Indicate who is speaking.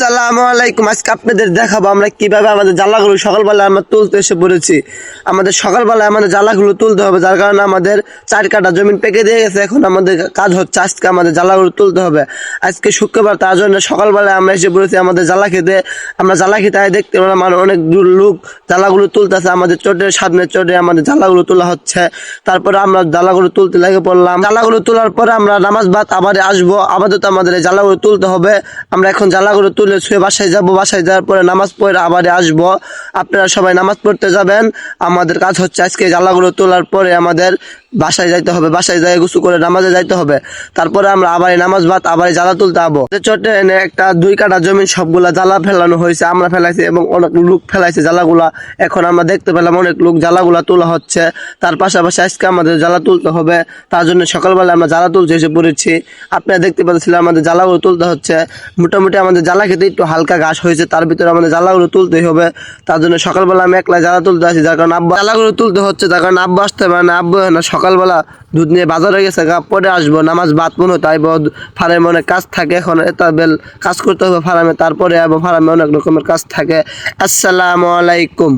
Speaker 1: আসসালামু আলাইকুম। আজকে আপনাদের দেখাবো আমরা কিভাবে আমাদের জ্বালাগুলো সকালবেলা আমরা তুলতে এসে পড়েছি। আমাদের সকালবেলায় আমাদের জ্বালাগুলো তুলতে হবে, যার কারণে আমাদের 4 কাঠা জমি পেকে দিয়ে গেছে। এখন আমাদের কাজ হচ্ছে আজকে আমাদের জ্বালাগুলো তুলতে হবে। আজকে শুক্রবার, তার জন্য সকালবেলায় আমরা এসে পড়েছি আমাদের জ্বালা খেতে। আমরা জ্বালা খেতে দেখতে পেলাম মানে অনেক দূর লোক জ্বালাগুলো তুলতেছে। আমাদের চটের সামনে চটে আমাদের জ্বালাগুলো তোলা হচ্ছে। তারপরে আমরা জ্বালাগুলো তুলতে লেগে পড়লাম। জ্বালাগুলো তোলার পরে আমরা নামাজ বাদ আবার আসবো। আপাতত আমাদের এই জ্বালাগুলো তুলতে হবে। আমরা এখন জ্বালাগুলো তুলে শুয়ে বাসায় যাব। বাসায় যাওয়ার পরে নামাজ পড়ে আবার আসবো। আপনারা সবাই নামাজ পড়তে যাবেন। আমাদের কাজ হচ্ছে আজকে জ্বালাগুলো তোলার পরে আমাদের বাসায় যাইতে হবে। বাসায় যাই গোসু করে নামাজে যাইতে হবে। তারপরে আমরা আবার নামাজ বাদ আবার জ্বালা তুলতে যাবো। চটে এনে একটা 2 কাঠা জমি সবগুলা জ্বালা ফেলানো হয়েছে, আমরা ফেলাইছি এবং অনেক লোক ফেলাইছে জ্বালাগুলা। এখন আমরা দেখতে পেলাম অনেক লোক জ্বালাগুলা তোলা হচ্ছে। তার পাশাপাশি আজকে আমাদের জ্বালা তুলতে হবে, তার জন্য সকালবেলা আমরা জ্বালা তুলতে এসে পড়েছি। আপনারা দেখতে পাচ্ছিলেন আমাদের জ্বালাগুলো তুলতে হচ্ছে। মোটামুটি আমাদের জ্বালা খেতে একটু হালকা ঘাস হয়েছে, তার ভিতরে আমাদের জ্বালাগুলো তুলতেই হবে। তার জন্য সকালবেলা আমি একলা জ্বালা তুলতে আসি, যার কারণে আব্বা জ্বালাগুলো তুলতে হচ্ছে। যার কারণে আব্বা আসতে পারে না। আব্বা না সকালবেলা দুধ নিয়ে বাজারে গেছে, পরে আসবো। নামাজ বাদ মনে তাই ফার্মে অনেক কাজ থাকে। এখন এটা বেল কাজ করতে হবে ফার্মে, তারপরে আবার ফার্মে অনেক রকমের কাজ থাকে। আসসালামু আলাইকুম।